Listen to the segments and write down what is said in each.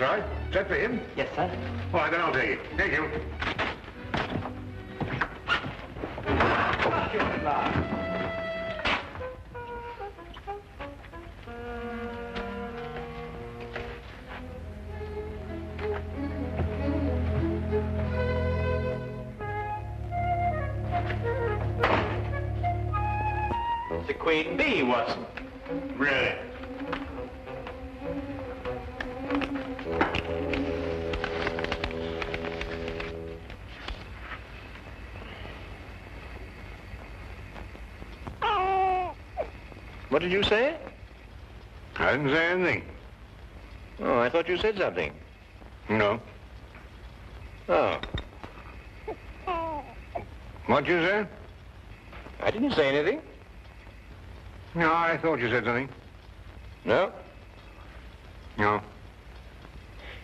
right. Is that for him? Yes, sir. All right, then I'll take it. Thank you. It's a Queen Bee, Watson. Really? What did you say? I didn't say anything. Oh, I thought you said something. No. Oh. What'd you say? I didn't say anything. No, I thought you said something. No? No.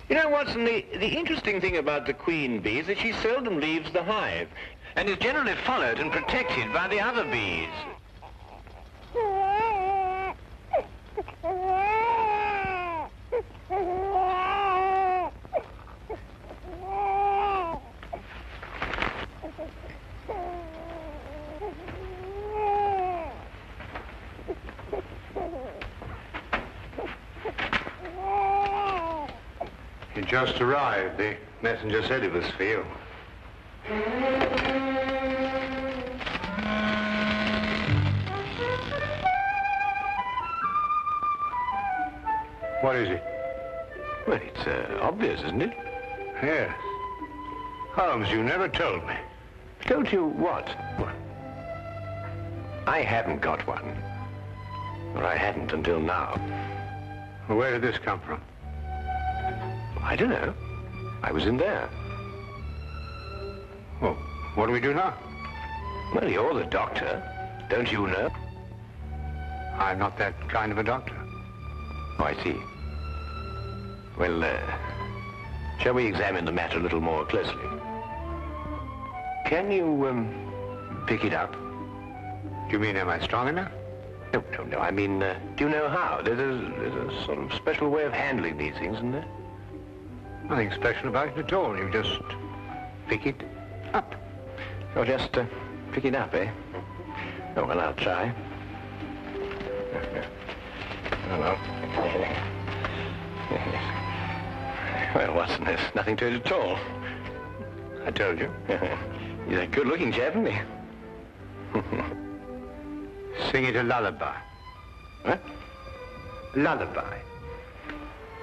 You know, Watson, the interesting thing about the queen bee is that she seldom leaves the hive and is generally followed and protected by the other bees. You just arrived. The messenger said it was for you. What is it? Well, it's obvious, isn't it? Yes. Holmes, you never told me. Told you what? What? I haven't got one. Or I hadn't until now. Where did this come from? I don't know. I was in there. Well, what do we do now? Well, you're the doctor. Don't you know? I'm not that kind of a doctor. Oh, I see. Well, shall we examine the matter a little more closely? Can you, pick it up? Do you mean, am I strong enough? No. I mean, do you know how? There's a sort of special way of handling these things, isn't there? Nothing special about it at all. You just pick it up. Or just pick it up, eh? Oh, well, I'll try. Oh, no. Well, Watson, there's nothing to it at all. I told you. He's a good-looking chap, isn't he? Sing it a lullaby. What? Lullaby.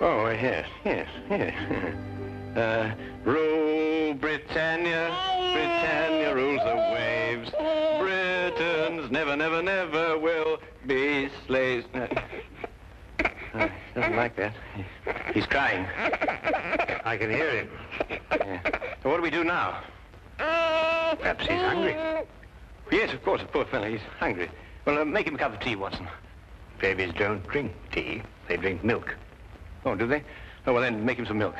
Oh, yes. Rule Britannia, Britannia rules the waves. Britons never will be slaves. He doesn't like that. He's crying. I can hear him. Yeah. So what do we do now? Perhaps he's hungry. Yes, of course, the poor fellow, he's hungry. Well, make him a cup of tea, Watson. Babies don't drink tea. They drink milk. Oh, do they? Oh, well, then make him some milk.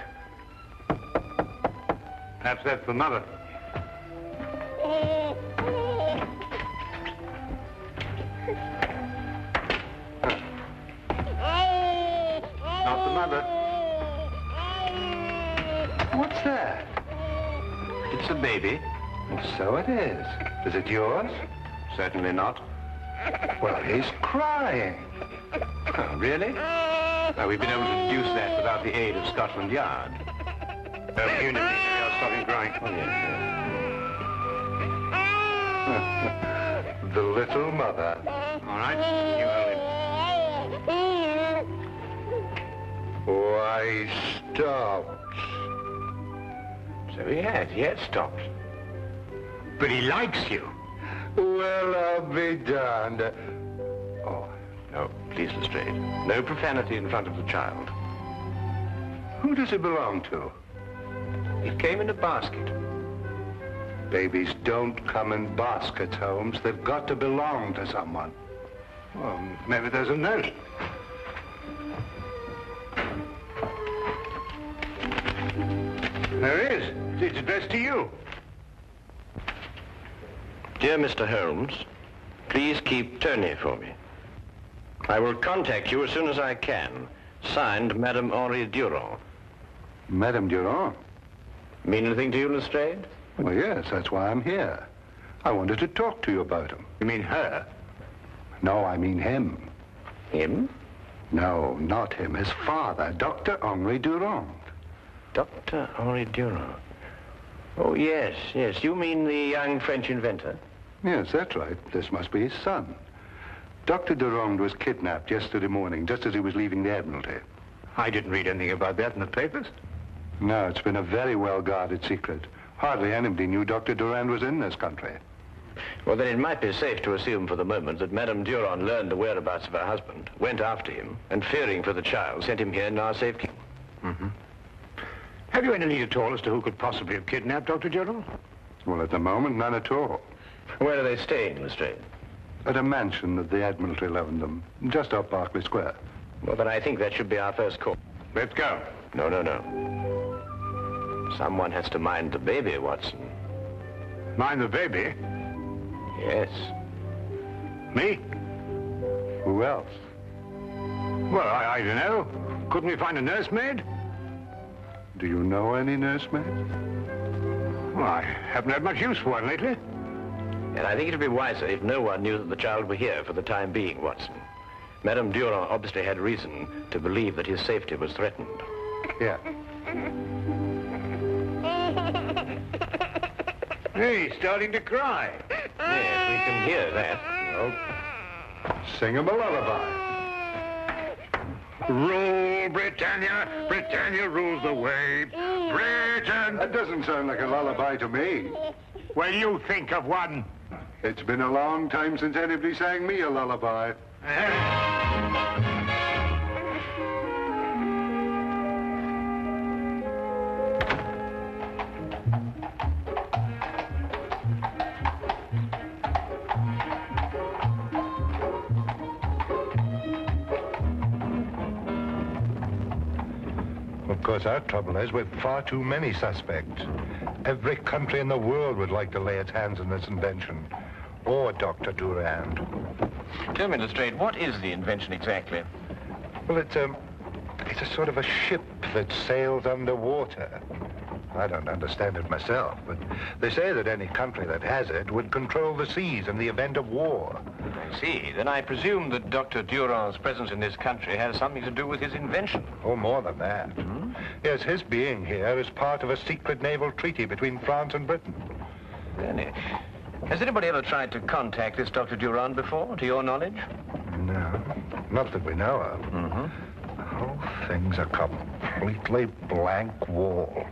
Perhaps that's for Mother. Not the mother. What's that? It's a baby. So it is. Is it yours? Certainly not. Well, he's crying. Oh, really? Well, we've been able to deduce that without the aid of Scotland Yard. Unity. I'll stop him crying. Oh, yes. The little mother. All right, you hold him. Why, stopped. So he had stopped. But he likes you. Well, I'll be darned. Oh, no, please, Lestrade. No profanity in front of the child. Who does it belong to? It came in a basket. Babies don't come in baskets, Holmes. They've got to belong to someone. Well, maybe there's a note. There is. It's addressed to you. Dear Mr. Holmes, please keep Tony for me. I will contact you as soon as I can. Signed, Madame Henri Durand. Madame Durand. Mean anything to you, Lestrade? Well, yes, that's why I'm here. I wanted to talk to you about him. You mean her? No, I mean him. Him? No, not him. His father, Dr. Henri Durand. Dr. Henri Durand. Oh, yes, yes. You mean the young French inventor? Yes, that's right. This must be his son. Dr. Durand was kidnapped yesterday morning, just as he was leaving the Admiralty. I didn't read anything about that in the papers. No, it's been a very well-guarded secret. Hardly anybody knew Dr. Durand was in this country. Well, then it might be safe to assume for the moment that Madame Durand learned the whereabouts of her husband, went after him, and fearing for the child, sent him here in our safekeeping. Mm-hmm. Have you any lead at all as to who could possibly have kidnapped Dr. Durand? Well, at the moment, none at all. Where are they staying, Lestrade? At a mansion that the Admiralty loaned them, just off Berkeley Square. Well, then I think that should be our first call. Let's go. No, no, no. Someone has to mind the baby, Watson. Mind the baby? Yes. Me? Who else? Well, I don't know. Couldn't we find a nursemaid? Do you know any nursemaids? Well, I haven't had much use for one lately. And I think it would be wiser if no one knew that the child were here for the time being, Watson. Madame Durand obviously had reason to believe that his safety was threatened. Yeah. Hey, he's starting to cry. Yes, we can hear that. Well, sing him a lullaby. Rule, Britannia, Britannia rules the way. Britain! That doesn't sound like a lullaby to me. Well, you think of one. It's been a long time since anybody sang me a lullaby. Of course, our trouble is with far too many suspects. Every country in the world would like to lay its hands on this invention. Or Dr. Durand. Tell me, Lestrade, what is the invention exactly? Well, it's a sort of a ship that sails underwater. I don't understand it myself, but they say that any country that has it would control the seas in the event of war. I see. Then I presume that Dr. Durand's presence in this country has something to do with his invention. Oh, more than that. Hmm? Yes, his being here is part of a secret naval treaty between France and Britain. Really? Has anybody ever tried to contact this Dr. Durand before, to your knowledge? No, not that we know of. Mm-hmm. The whole thing's a completely blank wall.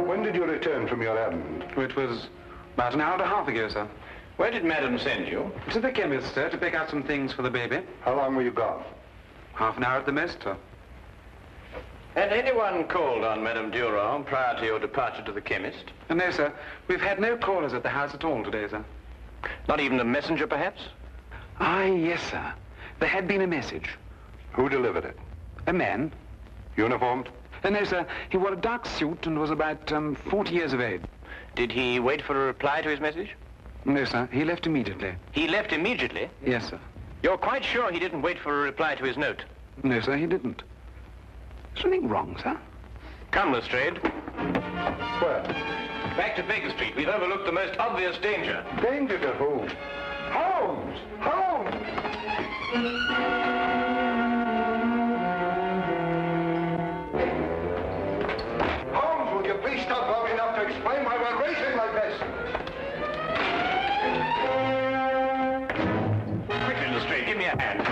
When did you return from your errand? It was about an hour and a half ago, sir. Where did Madam send you? To the chemist, sir, to pick out some things for the baby. How long were you gone? Half an hour at the most, sir. Had anyone called on Madame Durand prior to your departure to the chemist? No, sir. We've had no callers at the house at all today, sir. Not even a messenger, perhaps? Yes, sir. There had been a message. Who delivered it? A man. Uniformed? No, sir. He wore a dark suit and was about 40 years of age. Did he wait for a reply to his message? No, sir. He left immediately. He left immediately? Yes, sir. You're quite sure he didn't wait for a reply to his note? No, sir, he didn't. Is something wrong, sir? Come, Lestrade. Where? Back to Baker Street. We've overlooked the most obvious danger. Danger to who? Holmes! Holmes! Holmes, will you please stop long enough to explain why we're racing like this? Quickly, Lestrade, give me a hand.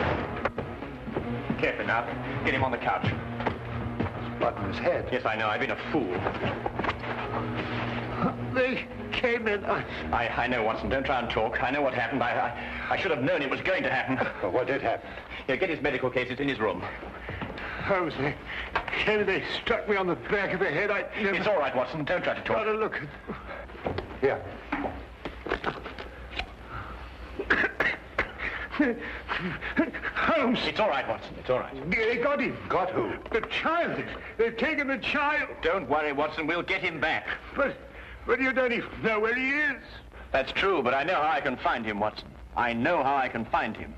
Carefully now. Get him on the couch. Blood in his head. Yes, I know. I've been a fool. They came in. I know, Watson. Don't try and talk. I know what happened. I should have known it was going to happen. Well, what did happen? Here, get his medical case. It's in his room. Holmes, they struck me on the back of the head. I never... It's all right, Watson. Don't try to Got talk. to look. Here. Holmes! It's all right, Watson. It's all right. They got him. Got who? The child. They've taken the child. Don't worry, Watson. We'll get him back. But you don't even know where he is. That's true, but I know how I can find him, Watson. I know how I can find him.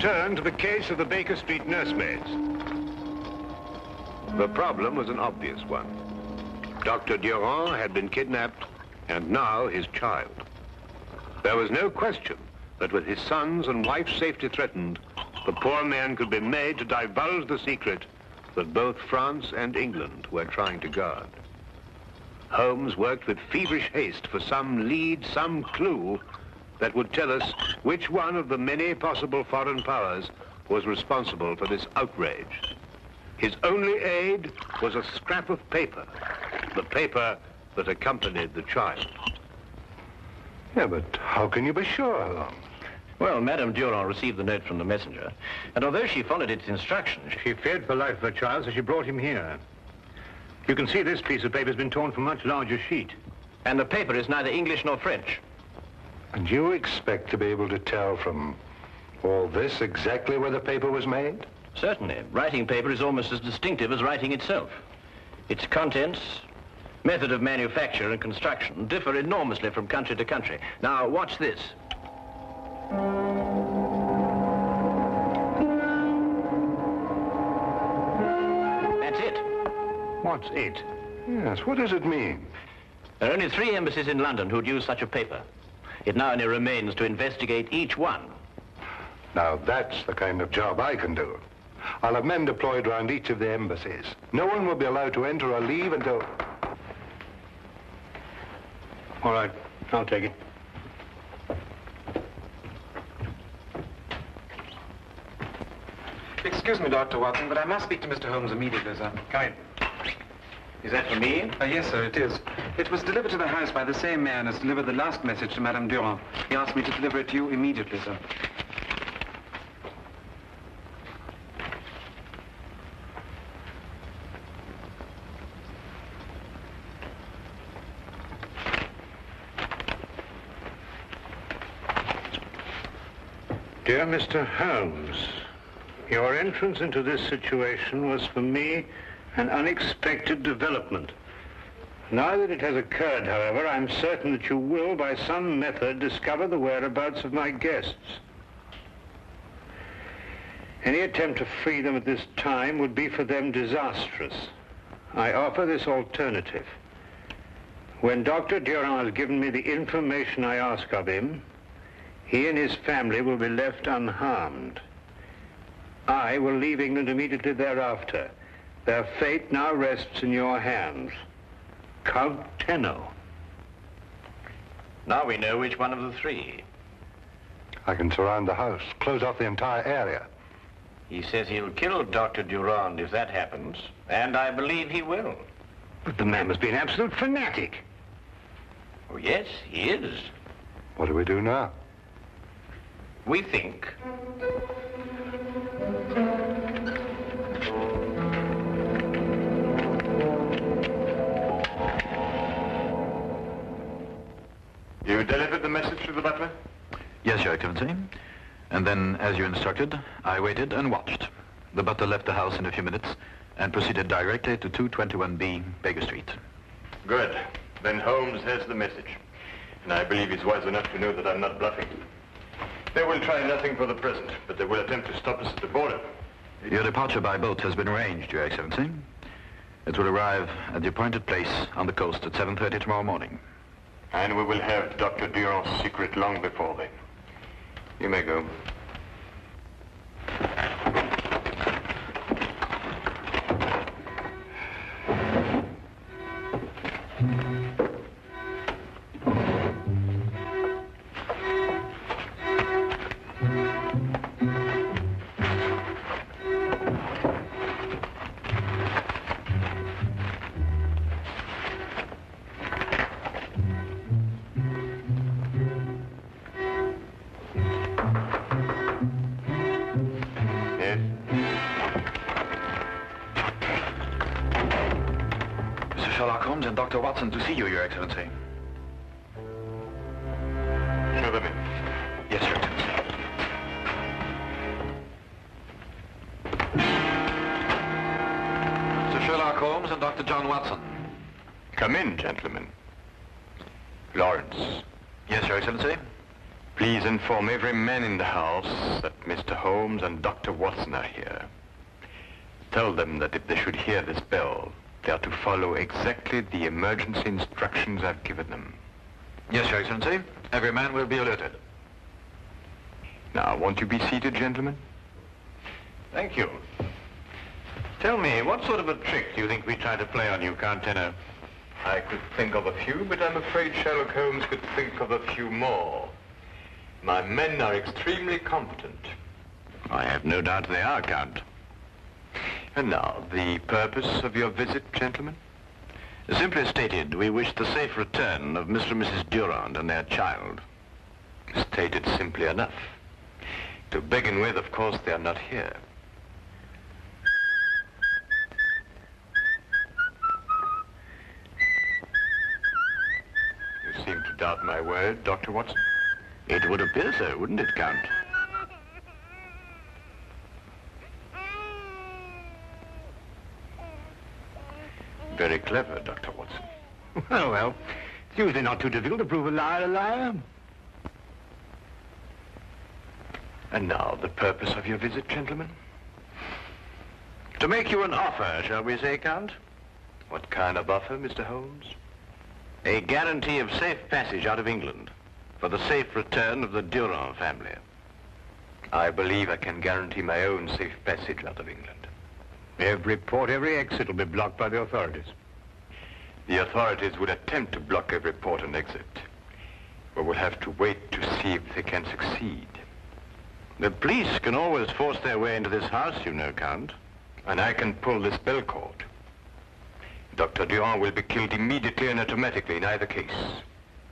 turn to the case of the Baker Street nursemaids. The problem was an obvious one. Dr. Durand had been kidnapped, and now his child. There was no question that with his son's and wife's safety threatened, the poor man could be made to divulge the secret that both France and England were trying to guard. Holmes worked with feverish haste for some lead, some clue that would tell us which one of the many possible foreign powers was responsible for this outrage. His only aid was a scrap of paper, the paper that accompanied the child. Yeah, but how can you be sure, Holmes? Well, Madame Durand received the note from the messenger, and although she followed its instructions, She feared for life of her child, so she brought him here. You can see this piece of paper has been torn from a much larger sheet. and the paper is neither English nor French. And you expect to be able to tell from all this exactly where the paper was made? Certainly. Writing paper is almost as distinctive as writing itself. Its contents, method of manufacture and construction differ enormously from country to country. Now, watch this. That's it. What's it? Yes, what does it mean? There are only 3 embassies in London who'd use such a paper. It now only remains to investigate each one. Now, that's the kind of job I can do. I'll have men deployed around each of the embassies. No one will be allowed to enter or leave until... All right, I'll take it. Excuse me, Dr. Watson, but I must speak to Mr. Holmes immediately, sir. Come in. Is that for me? Yes, sir, it is. It was delivered to the house by the same man as delivered the last message to Madame Durand. He asked me to deliver it to you immediately, sir. Dear Mr. Holmes, your entrance into this situation was for me an unexpected development. Now that it has occurred, however, I'm certain that you will, by some method, discover the whereabouts of my guests. Any attempt to free them at this time would be for them disastrous. I offer this alternative. When Dr. Durand has given me the information I ask of him, he and his family will be left unharmed. I will leave England immediately thereafter. Their fate now rests in your hands. Count Tenno. Now we know which one of the 3. I can surround the house, close off the entire area. He says he'll kill Dr. Durand if that happens, and I believe he will. But the man must be an absolute fanatic. Oh, yes, he is. What do we do now? We think. You delivered the message to the butler? Yes, Your Excellency. And then, as you instructed, I waited and watched. The butler left the house in a few minutes and proceeded directly to 221B Baker Street. Good. Then Holmes has the message. And I believe he's wise enough to know that I'm not bluffing. They will try nothing for the present, but they will attempt to stop us at the border. Your departure by boat has been arranged, Your Excellency. It will arrive at the appointed place on the coast at 7:30 tomorrow morning. And we will have Dr. Durand's secret long before then. You may go. Sherlock Holmes and Dr. Watson to see you, Your Excellency. Show them in. Yes, Your Excellency. Sir Sherlock Holmes and Dr. John Watson. Come in, gentlemen. Lawrence. Yes, Your Excellency. Please inform every man in the house that Mr. Holmes and Dr. Watson are here. Tell them that if they should hear this bell, they are to follow exactly the emergency instructions I've given them. Yes, Your Excellency. Every man will be alerted. Now, won't you be seated, gentlemen? Thank you. Tell me, what sort of a trick do you think we try to play on you, Count Tenno? I could think of a few, but I'm afraid Sherlock Holmes could think of a few more. My men are extremely competent. I have no doubt they are, Count. And now, the purpose of your visit, gentlemen? Simply stated, we wish the safe return of Mr. and Mrs. Durand and their child. Stated simply enough. To begin with, of course, they are not here. You seem to doubt my word, Dr. Watson. It would appear so, wouldn't it, Count? Very clever, Dr. Watson. Well, it's usually not too difficult to prove a liar a liar. And now, the purpose of your visit, gentlemen? To make you an offer, shall we say, Count? What kind of offer, Mr. Holmes? A guarantee of safe passage out of England for the safe return of the Durand family. I believe I can guarantee my own safe passage out of England. Every port, every exit will be blocked by the authorities. The authorities would attempt to block every port and exit. But we'll have to wait to see if they can succeed. The police can always force their way into this house, you know, Count. And I can pull this bell cord. Dr. Durand will be killed immediately and automatically in either case.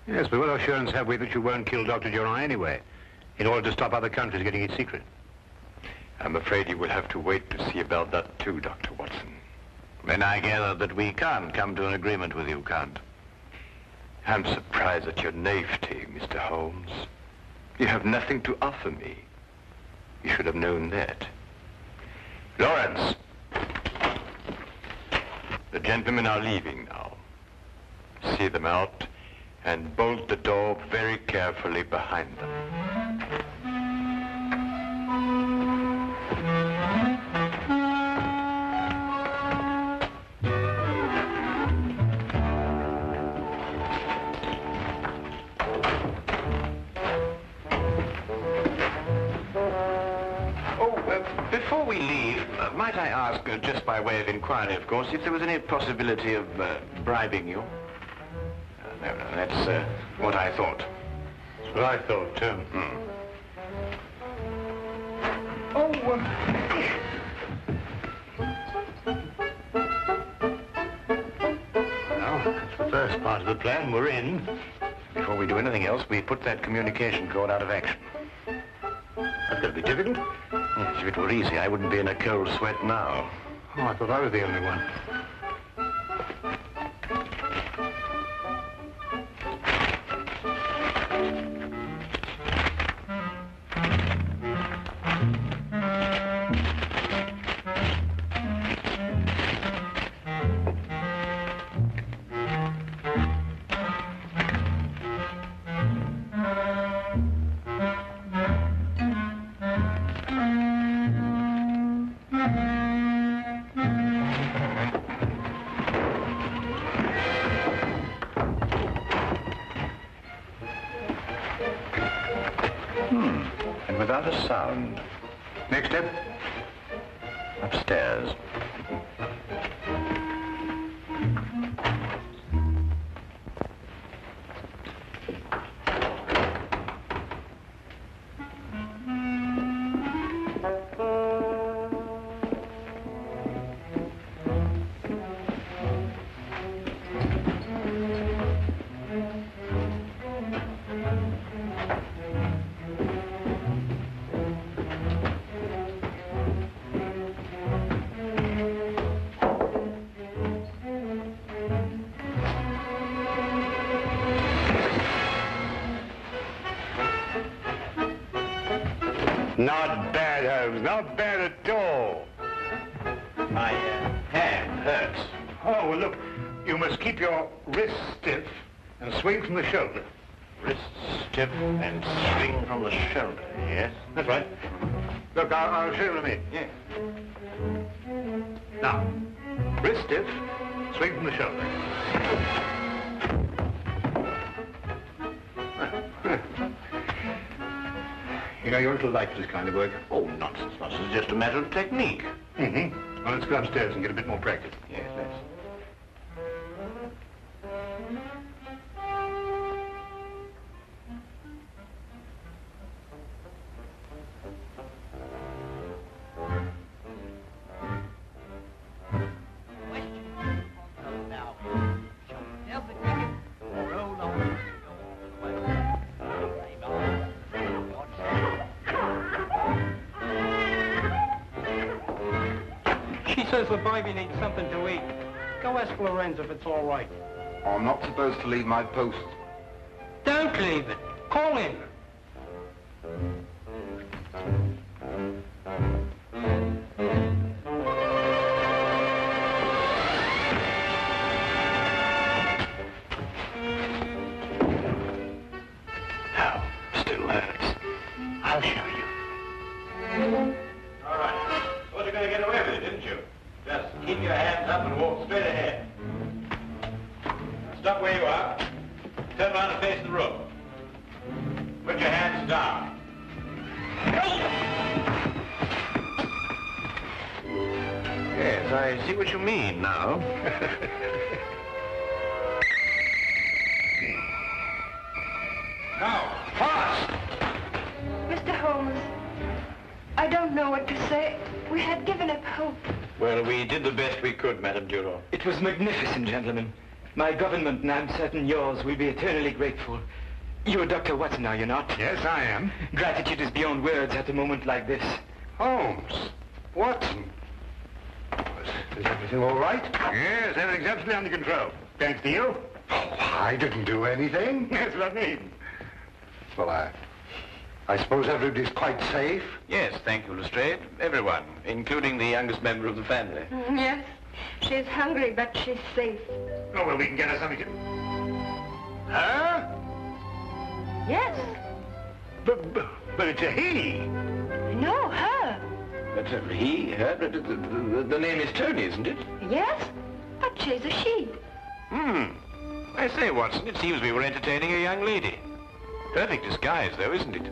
Yes, but what assurance have we that you won't kill Dr. Durand anyway, in order to stop other countries getting his secret? I'm afraid you will have to wait to see about that too, Dr. Watson. Then I gather that we can't come to an agreement with you, Count. I'm surprised at your naivety, Mr. Holmes. You have nothing to offer me. You should have known that. Lawrence! The gentlemen are leaving now. See them out and bolt the door very carefully behind them. Before we leave, might I ask, just by way of inquiry, of course, if there was any possibility of bribing you? No, that's what I thought. That's what I thought, too. Well, that's the first part of the plan. We're in. Before we do anything else, we put that communication cord out of action. That's going to be difficult. Yes, if it were easy, I wouldn't be in a cold sweat now. Oh, I thought I was the only one. And without a sound. Next step? Upstairs. Not bad, Holmes. Not bad at all. My hand hurts. Oh, well, look, you must keep your wrist stiff and swing from the shoulder. Wrist stiff and swing from the shoulder. Yes, That's right. Look, I'll show you what I mean. yes. Now, wrist stiff, swing from the shoulder. You know, you're a little light for this kind of work. Oh, nonsense, nonsense. It's just a matter of technique. Mm-hmm. Well, let's go upstairs and get a bit more practice. Yes, let's. She says the baby needs something to eat. Go ask Lorenz if it's all right. I'm not supposed to leave my post. Don't leave it. Call in. Now, still hurts. I'll show you. All right. Thought you were going to get away with it, didn't you? Just keep your hands up and walk straight ahead. Stop where you are. Turn around and face the room. Put your hands down. Yes, I see what you mean now. Now, fast! Mr. Holmes, I don't know what to say. We had given up hope. Well, we did the best we could, Madame Durand. It was magnificent, gentlemen. My government, and I'm certain yours, will be eternally grateful. You're Dr. Watson, are you not? Yes, I am. Gratitude is beyond words at a moment like this. Holmes. Watson. Is everything all right? Yes, everything's absolutely under control. Thanks to you. Oh, I didn't do anything. That's what I mean. Well, I suppose everybody's quite safe. Yes, thank you, Lestrade. Everyone, including the youngest member of the family. Yes, she's hungry, but she's safe. Oh, well, we can get her something to... Huh? Yes. But it's a he. No, her. But he, her, the name is Tony, isn't it? Yes, but she's a she. I say, Watson, it seems we were entertaining a young lady. Perfect disguise, though, isn't it?